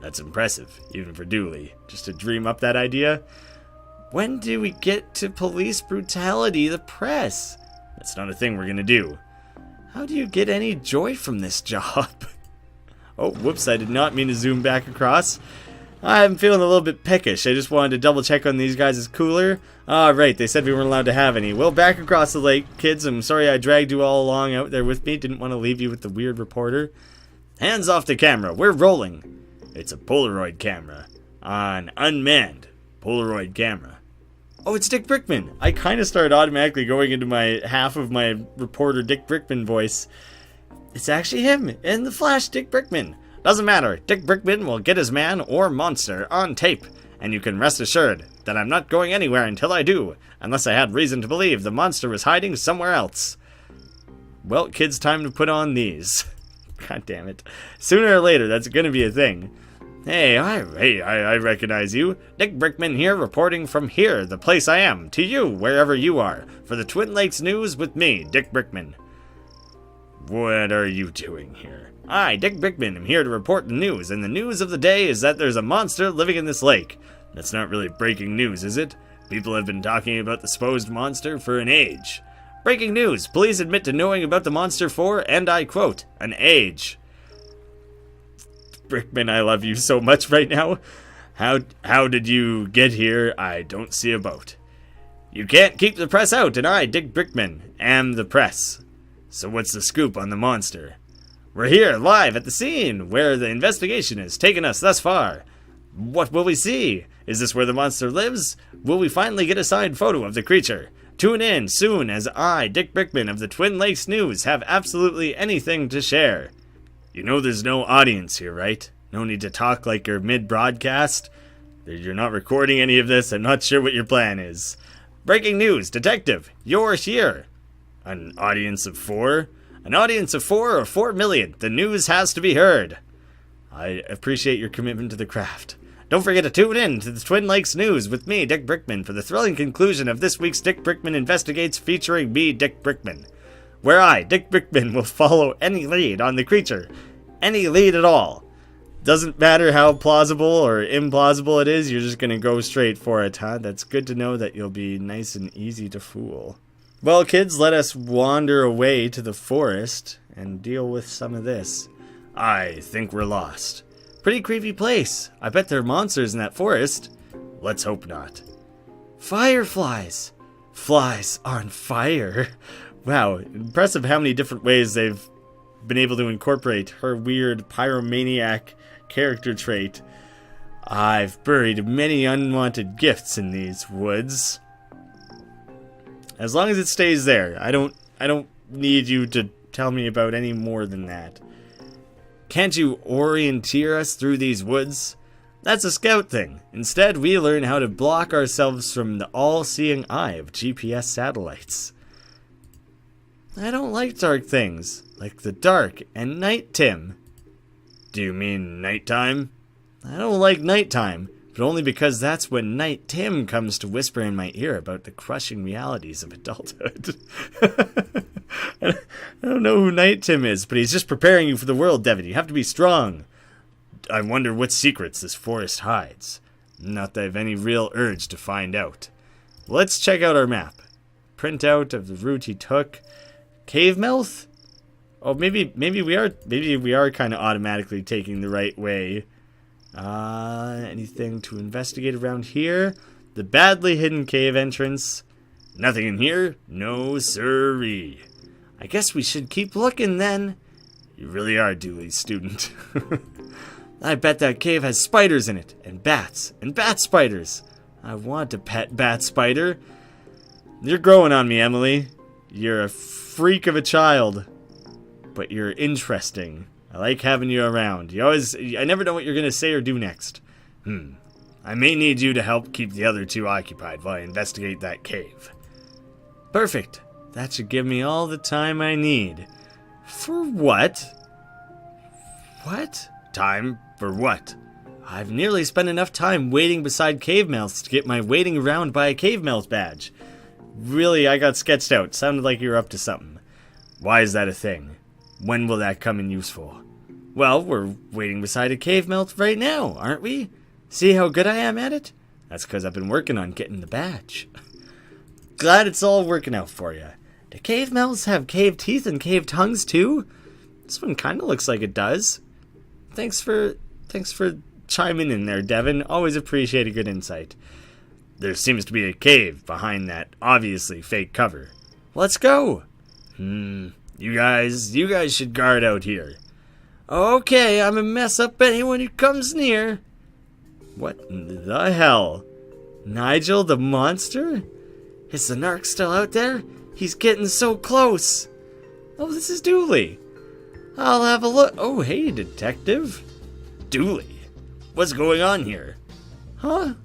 That's impressive, even for Dooley, just to dream up that idea. When do we get to police brutality, the press? That's not a thing we're gonna do. How do you get any joy from this job? Oh, whoops, I did not mean to zoom back across. I'm feeling a little bit peckish. I just wanted to double check on these guys' cooler. Ah, right, they said we weren't allowed to have any. Well, back across the lake, kids. I'm sorry I dragged you all along out there with me. Didn't want to leave you with the weird reporter. Hands off the camera. We're rolling. It's a Polaroid camera. An unmanned Polaroid camera. Oh, it's Dick Brickman. I kind of started automatically going into my half of my reporter Dick Brickman voice. It's actually him in the Flash, Dick Brickman. Doesn't matter. Dick Brickman will get his man or monster on tape. And you can rest assured that I'm not going anywhere until I do, unless I had reason to believe the monster was hiding somewhere else. Well, kids, time to put on these. God damn it. Sooner or later, that's going to be a thing. Hey, I recognize you. Dick Brickman here, reporting from here, the place I am, to you, wherever you are, for the Twin Lakes News with me, Dick Brickman. What are you doing here? I, Dick Brickman, am here to report the news, and the news of the day is that there's a monster living in this lake. That's not really breaking news, is it? People have been talking about the supposed monster for an age. Breaking news, police admit to knowing about the monster for, and I quote, an age. Brickman, I love you so much right now. How did you get here? I don't see a boat. You can't keep the press out, and I, Dick Brickman, am the press. So what's the scoop on the monster? We're here, live at the scene, where the investigation has taken us thus far. What will we see? Is this where the monster lives? Will we finally get a signed photo of the creature? Tune in soon as I, Dick Brickman of the Twin Lakes News, have absolutely anything to share. You know there's no audience here, right? No need to talk like you're mid-broadcast. You're not recording any of this. I'm not sure what your plan is. Breaking news, detective, you're here. An audience of 4? An audience of 4 or 4 million. The news has to be heard. I appreciate your commitment to the craft. Don't forget to tune in to the Twin Lakes News with me, Dick Brickman, for the thrilling conclusion of this week's Dick Brickman Investigates featuring me, Dick Brickman, where I, Dick Brickman, will follow any lead on the creature. Any lead at all. Doesn't matter how plausible or implausible it is, you're just going to go straight for it, huh? That's good to know that you'll be nice and easy to fool. Well, kids, let us wander away to the forest and deal with some of this. I think we're lost. Pretty creepy place. I bet there are monsters in that forest. Let's hope not. Fireflies. Flies on fire. Wow, impressive how many different ways they've been able to incorporate her weird pyromaniac character trait. I've buried many unwanted gifts in these woods. As long as it stays there, I don't need you to tell me about any more than that. Can't you orienteer us through these woods? That's a scout thing. Instead, we learn how to block ourselves from the all-seeing eye of GPS satellites. I don't like dark things, like the dark and night, Tim. Do you mean nighttime? I don't like nighttime, but only because that's when Night Tim comes to whisper in my ear about the crushing realities of adulthood. I don't know who Night Tim is, but he's just preparing you for the world, Devin. You have to be strong. I wonder what secrets this forest hides. Not that I have any real urge to find out. Let's check out our map. Printout of the route he took. Cave mouth? Oh, maybe we are kind of automatically taking the right way. Anything to investigate around here? The badly hidden cave entrance. Nothing in here? No siree. I guess we should keep looking then. You really are Dooley's student. I bet that cave has spiders in it, and bat spiders. I want a pet bat spider. You're growing on me, Emily. You're a freak of a child, but you're interesting. I like having you around. I never know what you're going to say or do next. I may need you to help keep the other two occupied while I investigate that cave. Perfect. That should give me all the time I need. For what? What? Time for what? I've nearly spent enough time waiting beside cave mouths to get my waiting around by a cave mouth badge. Really, I got sketched out. Sounded like you were up to something. Why is that a thing? When will that come in useful? Well, we're waiting beside a cave mouth right now, aren't we? See how good I am at it? That's because I've been working on getting the badge. Glad it's all working out for you. Do cave mouths have cave teeth and cave tongues too? This one kind of looks like it does. Thanks for chiming in there, Devin. Always appreciate a good insight. There seems to be a cave behind that obviously fake cover. Let's go. You guys should guard out here. Okay, I'm gonna mess up anyone who comes near. What in the hell? Nigel the monster? Is the narc still out there? He's getting so close. Oh, this is Dooley. I'll have a look. Oh, hey, detective. Dooley. What's going on here? Huh?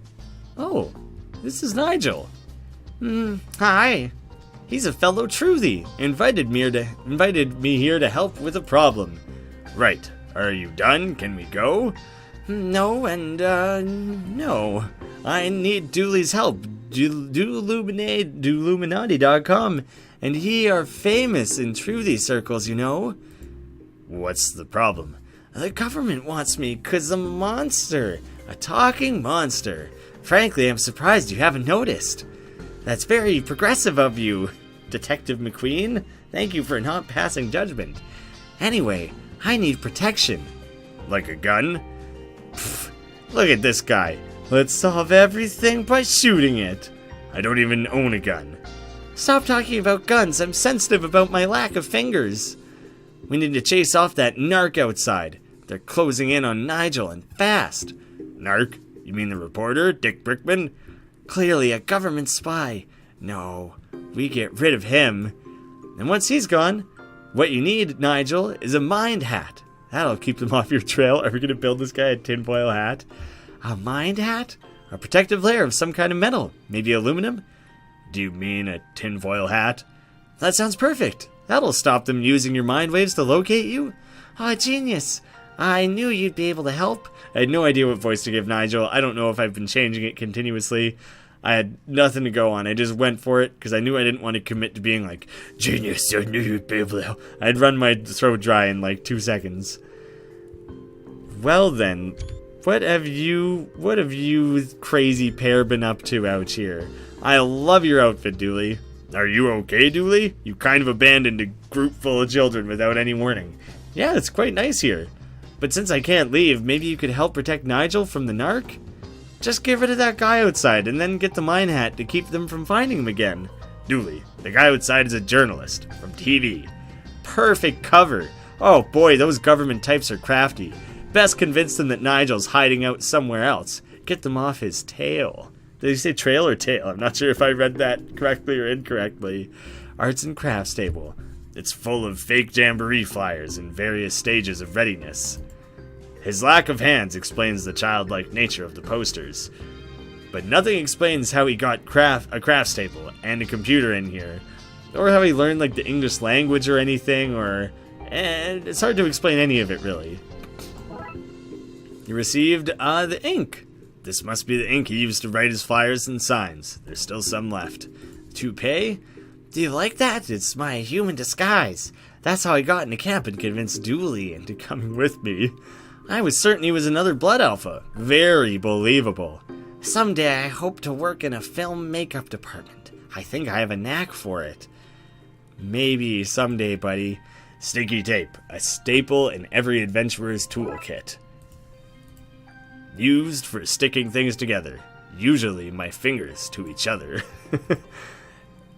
Oh, this is Nigel. Hi. He's a fellow truthy. Invited me here to help with a problem. Right. Are you done? Can we go? No, and no. I need Dooley's help. Dooluminati.com, and he are famous in truthy circles, you know. What's the problem? The government wants me 'cause I'm a monster. A talking monster. Frankly, I'm surprised you haven't noticed. That's very progressive of you, Detective McQueen. Thank you for not passing judgment. Anyway, I need protection. Like a gun? Pfft, look at this guy. Let's solve everything by shooting it. I don't even own a gun. Stop talking about guns. I'm sensitive about my lack of fingers. We need to chase off that narc outside. They're closing in on Nigel and fast. Narc? You mean the reporter, Dick Brickman? Clearly a government spy. No, we get rid of him. And once he's gone, what you need, Nigel, is a mind hat. That'll keep them off your trail. Are we going to build this guy a tinfoil hat? A mind hat? A protective layer of some kind of metal. Maybe aluminum? Do you mean a tinfoil hat? That sounds perfect. That'll stop them using your mind waves to locate you. Oh, genius. I knew you'd be able to help. I had no idea what voice to give Nigel. I don't know if I've been changing it continuously. I had nothing to go on. I just went for it because I knew I didn't want to commit to being like, genius, I knew you'd be able to help. I'd run my throat dry in like 2 seconds. Well then, what have you crazy pair been up to out here? I love your outfit, Dooley. Are you okay, Dooley? You kind of abandoned a group full of children without any warning. Yeah, it's quite nice here. But since I can't leave, maybe you could help protect Nigel from the narc? Just get rid of that guy outside and then get the mine hat to keep them from finding him again. Dooley, the guy outside is a journalist from TV. Perfect cover. Oh boy, those government types are crafty. Best convince them that Nigel's hiding out somewhere else. Get them off his tail. Did you say trail or tail? I'm not sure if I read that correctly or incorrectly. Arts and crafts table. It's full of fake Jamboree flyers in various stages of readiness. His lack of hands explains the childlike nature of the posters. But nothing explains how he got a crafts table and a computer in here. Or how he learned like the English language or anything, and it's hard to explain any of it really. You received the ink. This must be the ink he used to write his flyers and signs. There's still some left. Toupee? Do you like that? It's my human disguise. That's how I got into camp and convinced Dooley into coming with me. I was certain he was another blood alpha. Very believable. Someday I hope to work in a film makeup department. I think I have a knack for it. Maybe someday, buddy. Sticky tape, a staple in every adventurer's toolkit. Used for sticking things together, usually my fingers to each other.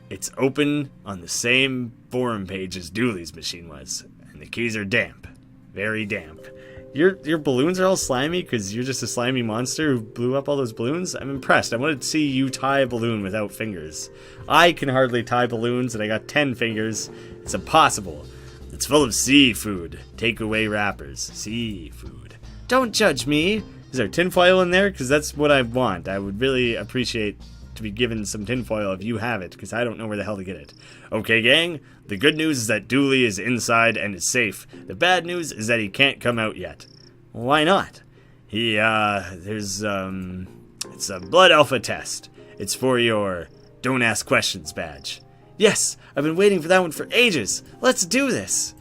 It's open on the same forum page as Dooley's machine was, and the keys are damp. Very damp. Your balloons are all slimy because you're just a slimy monster who blew up all those balloons? I'm impressed. I wanted to see you tie a balloon without fingers. I can hardly tie balloons and I got 10 fingers. It's impossible. It's full of seafood. Takeaway wrappers. Seafood. Don't judge me. Is there tinfoil in there? Because that's what I want. I would really appreciate to be given some tinfoil if you have it, because I don't know where the hell to get it. Okay, gang, the good news is that Dooley is inside and is safe. The bad news is that he can't come out yet. Why not? It's a blood alpha test. It's for your don't ask questions badge. Yes, I've been waiting for that one for ages. Let's do this.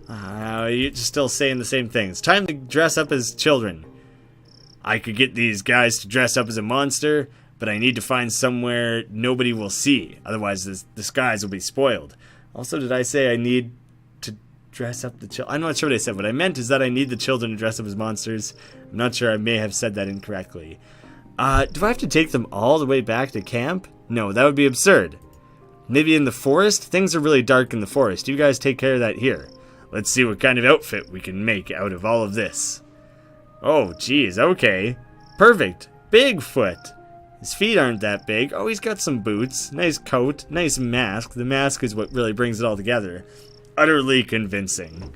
You're just still saying the same thing. It's time to dress up as children. I could get these guys to dress up as a monster, but I need to find somewhere nobody will see. Otherwise, this disguise will be spoiled. Also, did I say I need to dress up the children. I'm not sure what I said. What I meant is that I need the children to dress up as monsters. I'm not sure. I may have said that incorrectly. Do I have to take them all the way back to camp? No, that would be absurd. Maybe in the forest? Things are really dark in the forest. You guys take care of that here. Let's see what kind of outfit we can make out of all of this. Oh, geez. Okay. Perfect. Bigfoot. His feet aren't that big. Oh, he's got some boots. Nice coat. Nice mask. The mask is what really brings it all together. Utterly convincing.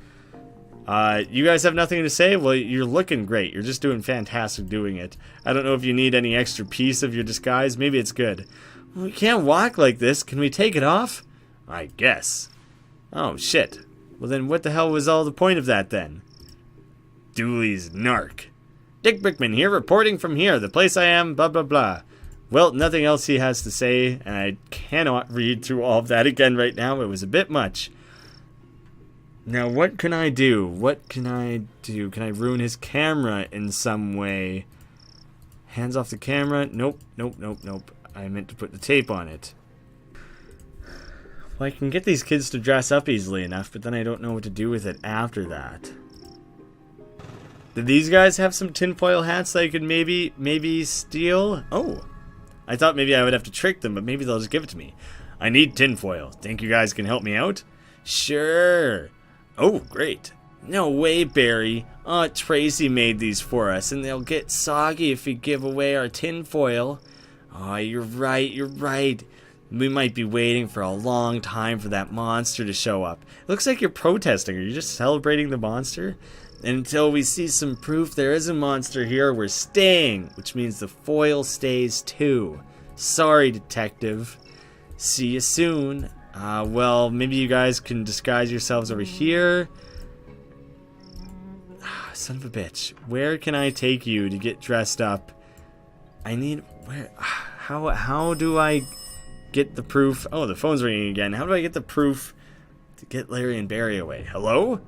You guys have nothing to say? Well, you're looking great. You're just doing fantastic doing it. I don't know if you need any extra piece of your disguise. Maybe it's good. We can't walk like this. Can we take it off? I guess. Oh, shit. Well, then what the hell was all the point of that, then? Dooley's narc. Dick Brickman here, reporting from here. The place I am, blah, blah, blah. Well, nothing else he has to say, and I cannot read through all of that again right now. It was a bit much. Now, what can I do? What can I do? Can I ruin his camera in some way? Hands off the camera? Nope, nope, nope, nope. I meant to put the tape on it. Well, I can get these kids to dress up easily enough, but then I don't know what to do with it after that. Did these guys have some tinfoil hats that I could maybe steal? Oh, I thought maybe I would have to trick them, but maybe they'll just give it to me. I need tinfoil. Think you guys can help me out? Sure. Oh, great. No way, Barry. Aunt Tracy made these for us, and they'll get soggy if we give away our tinfoil. Oh, you're right, you're right. We might be waiting for a long time for that monster to show up. It looks like you're protesting. Are you just celebrating the monster? And until we see some proof there is a monster here, we're staying, which means the foil stays too. Sorry, detective. See you soon. Well, maybe you guys can disguise yourselves over here. Son of a bitch. Where can I take you to get dressed up? I need... Where... How do I get the proof? Oh, the phone's ringing again. How do I get the proof to get Larry and Barry away? Hello?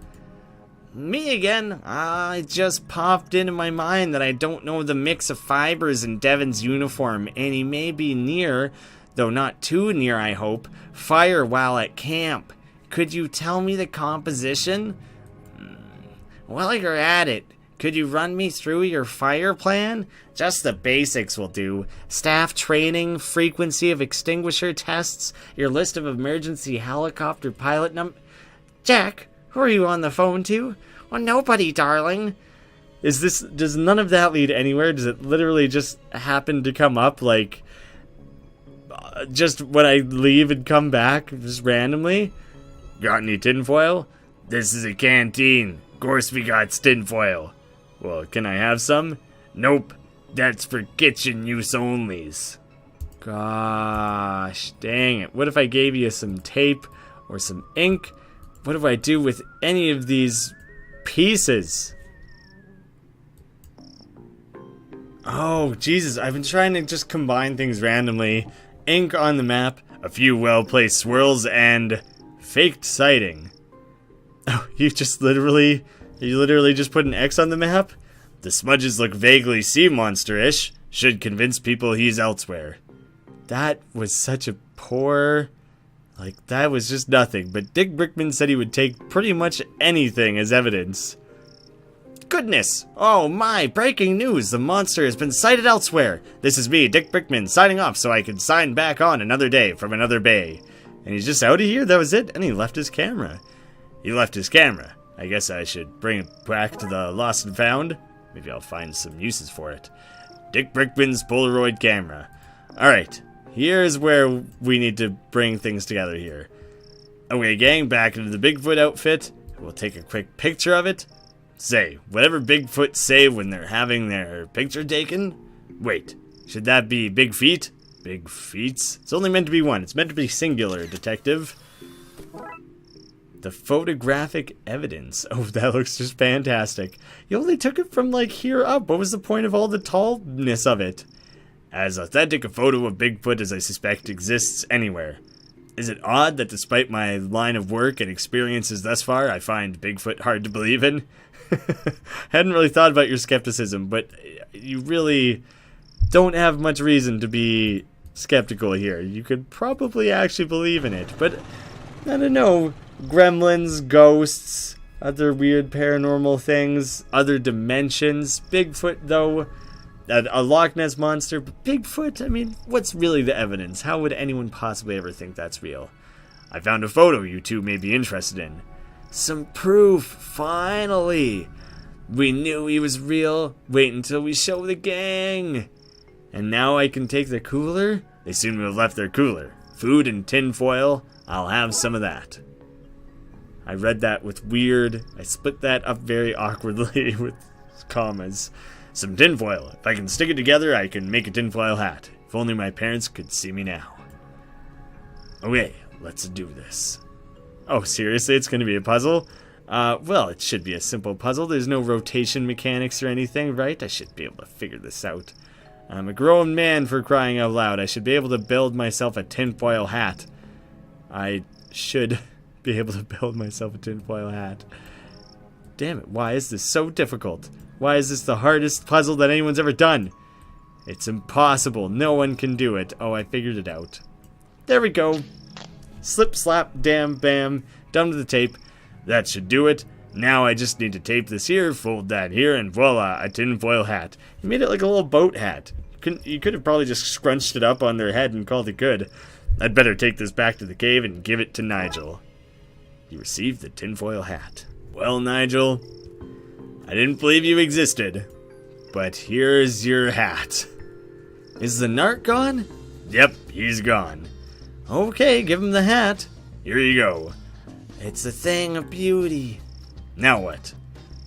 Me again. I just popped into my mind that I don't know the mix of fibers in Devin's uniform, and he may be near, though not too near, I hope, fire while at camp. Could you tell me the composition? While you're at it, could you run me through your fire plan? Just the basics will do. Staff training, frequency of extinguisher tests, your list of emergency helicopter pilot Jack, who are you on the phone to? Well, nobody, darling. Does none of that lead anywhere? Does it literally just happen to come up, like, just when I leave and come back, just randomly? Got any tinfoil? This is a canteen. Of course we got tinfoil. Well, can I have some? Nope. That's for kitchen use onlys. Gosh, dang it. What if I gave you some tape or some ink? What do I do with any of these pieces? Oh, Jesus. I've been trying to just combine things randomly. Ink on the map, a few well-placed swirls, and faked sighting. Oh, you literally just put an X on the map? The smudges look vaguely sea monster-ish. Should convince people he's elsewhere. That was such a poor... Like, that was just nothing. But Dick Brickman said he would take pretty much anything as evidence. Goodness! Oh my, breaking news! The monster has been sighted elsewhere! This is me, Dick Brickman, signing off so I can sign back on another day from another bay. And he's just out of here? That was it? And he left his camera. He left his camera. I guess I should bring it back to the lost and found. Maybe I'll find some uses for it. Dick Brickman's Polaroid camera. Alright, here's where we need to bring things together here. Okay, gang, back into the Bigfoot outfit. We'll take a quick picture of it. Say, whatever Bigfoot say when they're having their picture taken? Wait, should that be big feet? Big feets? It's only meant to be one. It's meant to be singular, detective. The photographic evidence. Oh, that looks just fantastic. You only took it from, like, here up. What was the point of all the tallness of it? As authentic a photo of Bigfoot as I suspect exists anywhere. Is it odd that despite my line of work and experiences thus far, I find Bigfoot hard to believe in? Hadn't really thought about your skepticism, but you really don't have much reason to be skeptical here. You could probably actually believe in it, but I don't know. gremlins, ghosts, other weird paranormal things, other dimensions. Bigfoot, though, a Loch Ness monster, but Bigfoot, I mean, what's really the evidence? How would anyone possibly ever think that's real? I found a photo you two may be interested in. Some proof, finally. We knew he was real. Wait until we show the gang. And now I can take the cooler? They seem to have left their cooler. Food and tinfoil. I'll have some of that. I read that with weird. I split that up very awkwardly with commas. Some tinfoil. If I can stick it together, I can make a tinfoil hat. If only my parents could see me now. Okay, let's do this. Oh, seriously? It's going to be a puzzle? Well, it should be a simple puzzle. There's no rotation mechanics or anything, right? I should be able to figure this out. I'm a grown man, for crying out loud. I should be able to build myself a tinfoil hat. I should be able to build myself a tinfoil hat. Damn it, why is this so difficult? Why is this the hardest puzzle that anyone's ever done? It's impossible. No one can do it. Oh, I figured it out. There we go. Slip, slap, damn, bam. Done with the tape. That should do it. Now I just need to tape this here, fold that here, and voila, a tinfoil hat. You made it like a little boat hat. You could have probably just scrunched it up on their head and called it good. I'd better take this back to the cave and give it to Nigel. You received the tinfoil hat. Well, Nigel, I didn't believe you existed, but here's your hat. Is the narc gone? Yep, he's gone. Okay, give him the hat. Here you go. It's a thing of beauty. Now what?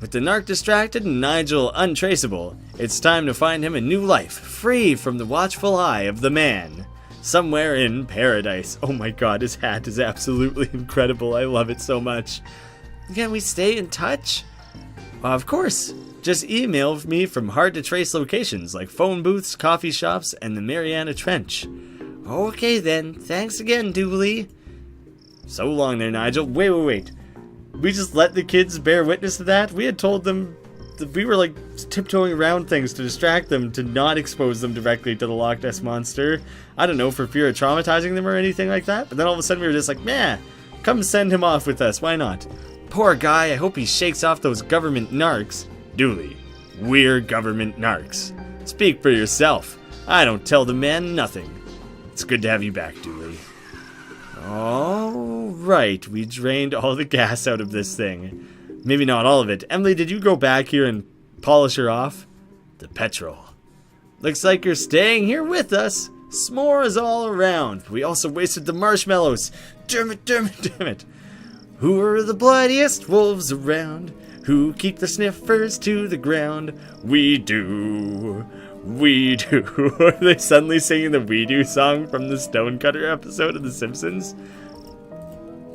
With the narc distracted and Nigel untraceable, it's time to find him a new life, free from the watchful eye of the man. Somewhere in paradise. Oh my god, his hat is absolutely incredible. I love it so much. Can we stay in touch? Of course. Just email me from hard-to-trace locations like phone booths, coffee shops, and the Mariana Trench. Okay then. Thanks again, Dooley. So long there, Nigel. Wait. We just let the kids bear witness to that? We had told them that we were like tiptoeing around things to distract them, to not expose them directly to the Loch Ness monster. I don't know, for fear of traumatizing them or anything like that. But then all of a sudden we were just like, nah, come send him off with us. Why not? Poor guy. I hope he shakes off those government narcs. Dooley, we're government narcs. Speak for yourself. I don't tell the man nothing. It's good to have you back, Dooley. All right, we drained all the gas out of this thing. Maybe not all of it. Emily, did you go back here and polish her off? The petrol. Looks like you're staying here with us. S'mores all around. We also wasted the marshmallows. Damn it. Who are the bloodiest wolves around? Who keep the sniffers to the ground? We do. Are they suddenly singing the We Do song from the Stonecutter episode of The Simpsons?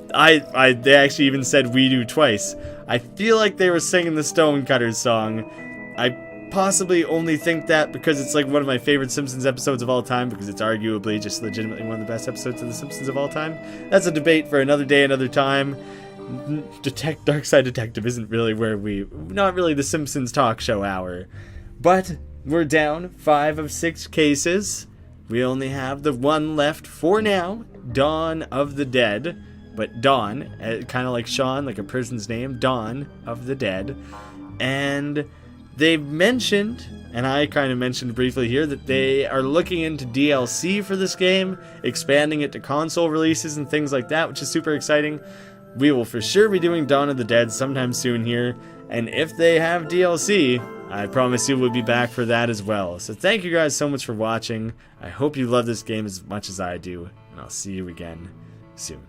They actually even said We Do twice. I feel like they were singing the Stonecutters song. I possibly only think that because it's like one of my favorite Simpsons episodes of all time, because it's arguably just legitimately one of the best episodes of The Simpsons of all time. That's a debate for another day, another time. Darkside Detective isn't really not really the Simpsons talk show hour. But we're down 5 of 6 cases. We only have the one left for now, Dawn of the Dead. But Dawn, kind of like Sean, like a person's name, Dawn of the Dead. And they've mentioned, and I kind of mentioned briefly here, that they are looking into DLC for this game, expanding it to console releases and things like that, which is super exciting. We will for sure be doing Dawn of the Dead sometime soon here, and if they have DLC, I promise you we'll be back for that as well. So thank you guys so much for watching. I hope you love this game as much as I do, and I'll see you again soon.